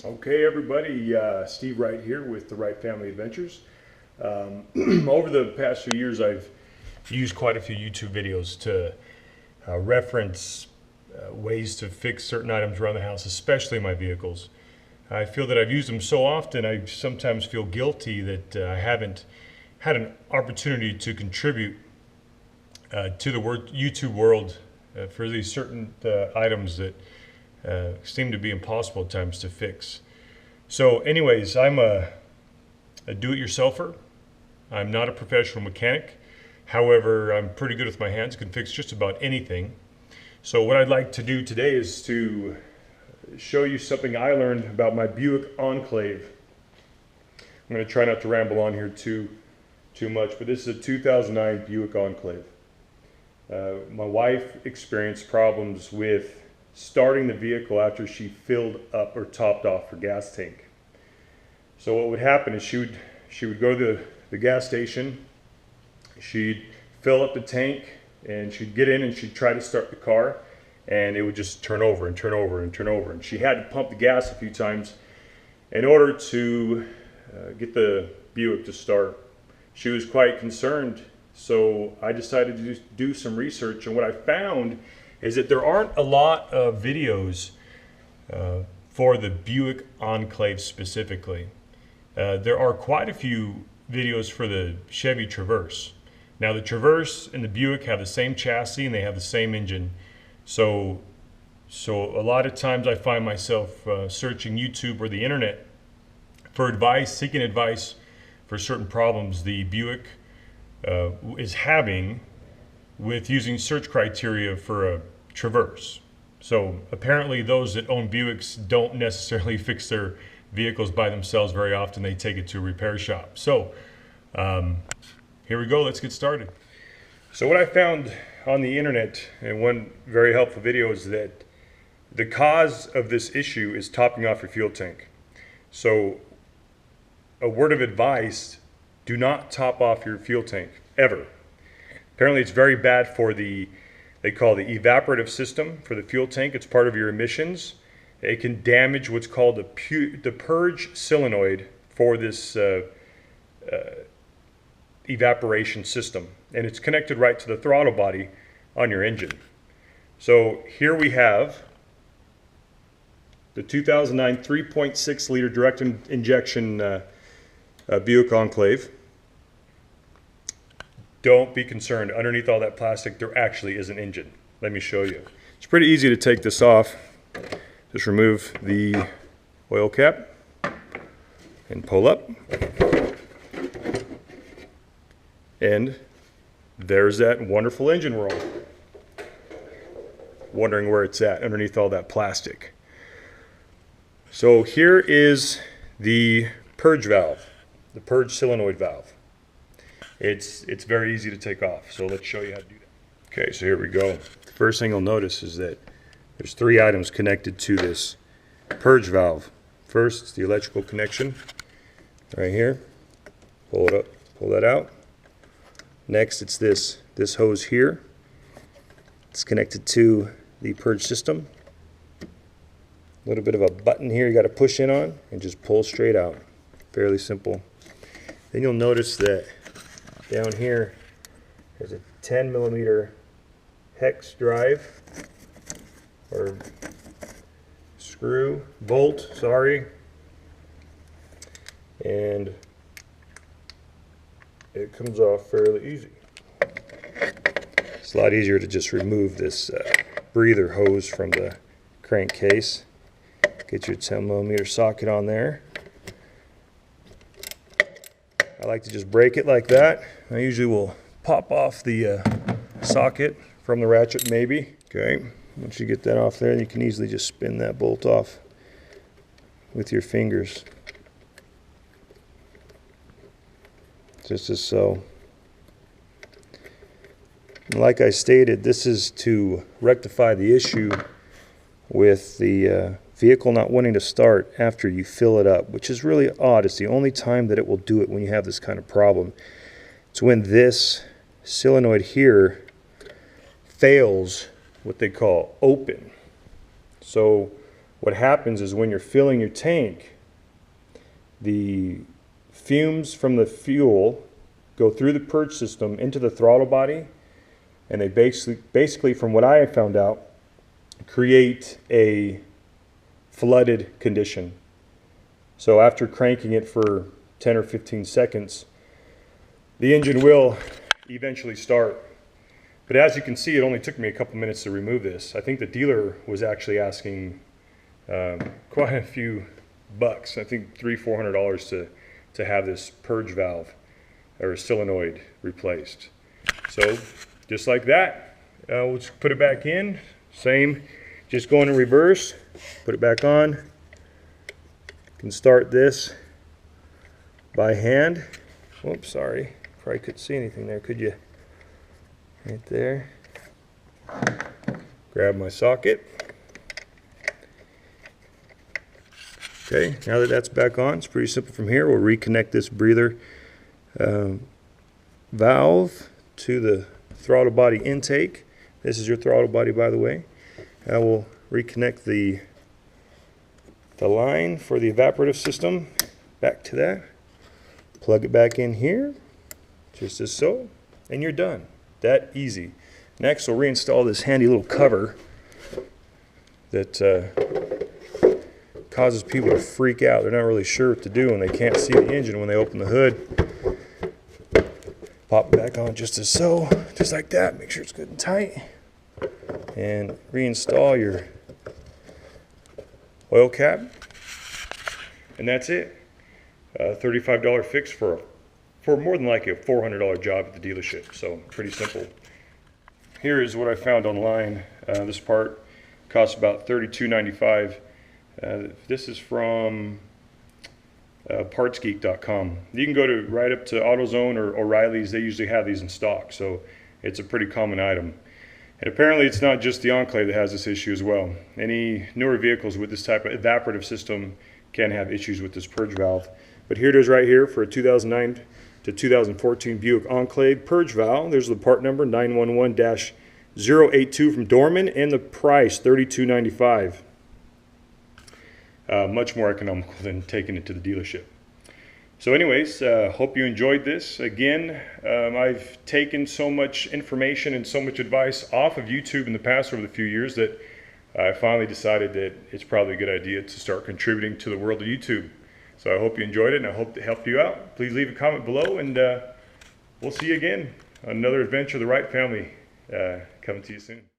Okay, everybody, Steve Wright here with the Wright Family Adventures. Over the past few years, I've used quite a few YouTube videos to reference ways to fix certain items around the house, especially my vehicles. I feel that I've used them so often, I sometimes feel guilty that I haven't had an opportunity to contribute to the YouTube world for these certain items that seem to be impossible at times to fix. So anyways, I'm a do-it-yourselfer. I'm not a professional mechanic. However, I'm pretty good with my hands, can fix just about anything. So what I'd like to do today is to show you something I learned about my Buick Enclave. I'm going to try not to ramble on here too much, but this is a 2009 Buick Enclave. My wife experienced problems with starting the vehicle after she filled up or topped off her gas tank. So what would happen is she would go to the gas station, she'd fill up the tank, and she'd get in and she'd try to start the car, and it would just turn over and turn over and turn over. And she had to pump the gas a few times in order to get the Buick to start. She was quite concerned, so I decided to do some research, and what I found is that there aren't a lot of videos for the Buick Enclave specifically. There are quite a few videos for the Chevy Traverse. Now the Traverse and the Buick have the same chassis and they have the same engine. So a lot of times I find myself searching YouTube or the internet for advice, seeking advice for certain problems the Buick is having with using search criteria for a Traverse. So apparently those that own Buicks don't necessarily fix their vehicles by themselves very often. They take it to a repair shop. So here we go, let's get started. So what I found on the internet, and one very helpful video, is that the cause of this issue is topping off your fuel tank. So a word of advice, do not top off your fuel tank, ever. Apparently it's very bad for they call the evaporative system for the fuel tank. It's part of your emissions. It can damage what's called the Purge solenoid for this evaporation system. And it's connected right to the throttle body on your engine. So here we have the 2009 3.6 liter direct injection Buick Enclave. Don't be concerned. Underneath all that plastic, there actually is an engine. Let me show you. It's pretty easy to take this off. Just remove the oil cap and pull up. And there's that wonderful engine roll. Wondering where it's at underneath all that plastic. So here is the purge valve, the purge solenoid valve. It's very easy to take off, so let's show you how to do that. Okay, so here we go. The first thing you'll notice is that there's three items connected to this purge valve. First, it's the electrical connection right here. Pull it up, pull that out. Next, it's this hose here. It's connected to the purge system. A little bit of a button here you got to push in on and just pull straight out. Fairly simple. Then you'll notice that down here there's a 10 millimeter hex drive or bolt, and it comes off fairly easy. It's a lot easier to just remove this breather hose from the crankcase. Get your 10 millimeter socket on there. I like to just break it like that. I usually will pop off the socket from the ratchet maybe. Okay, once you get that off there, you can easily just spin that bolt off with your fingers. Just as so. And like I stated, this is to rectify the issue with the vehicle not wanting to start after you fill it up, which is really odd. It's the only time that it will do it when you have this kind of problem. It's when this solenoid here fails what they call open. So what happens is when you're filling your tank, the fumes from the fuel go through the purge system into the throttle body, and they basically from what I found out, create a flooded condition. So after cranking it for 10 or 15 seconds, the engine will eventually start. But as you can see, it only took me a couple minutes to remove this. I think the dealer was actually asking quite a few bucks. I think $300-400 to have this purge valve or solenoid replaced. So just like that, we'll just put it back in. Same, just go in reverse, put it back on. You can start this by hand. Whoops, sorry. Probably couldn't see anything there, could you? Right there. Grab my socket. Okay, now that that's back on, it's pretty simple from here. We'll reconnect this breather valve to the throttle body intake. This is your throttle body, by the way. Now we'll reconnect the line for the evaporative system back to that. Plug it back in here, just as so, and you're done. That easy. Next, we'll reinstall this handy little cover that causes people to freak out. They're not really sure what to do when they can't see the engine when they open the hood. Pop it back on just as so, just like that. Make sure it's good and tight. And reinstall your oil cap. And that's it. $35 fix for more than likely a $400 job at the dealership. So pretty simple. Here is what I found online. This part costs about $32.95. This is from partsgeek.com. You can go to right up to AutoZone or O'Reilly's. They usually have these in stock, so it's a pretty common item. And apparently it's not just the Enclave that has this issue as well. Any newer vehicles with this type of evaporative system can have issues with this purge valve. But here it is right here for a 2009 to 2014 Buick Enclave purge valve. There's the part number 911-082 from Dorman, and the price $32.95. Much more economical than taking it to the dealership. So anyways, hope you enjoyed this. Again, I've taken so much information and so much advice off of YouTube in the past over the few years that I finally decided that it's probably a good idea to start contributing to the world of YouTube. So I hope you enjoyed it, and I hope to help you out. Please leave a comment below, and we'll see you again on another adventure of the Wright family coming to you soon.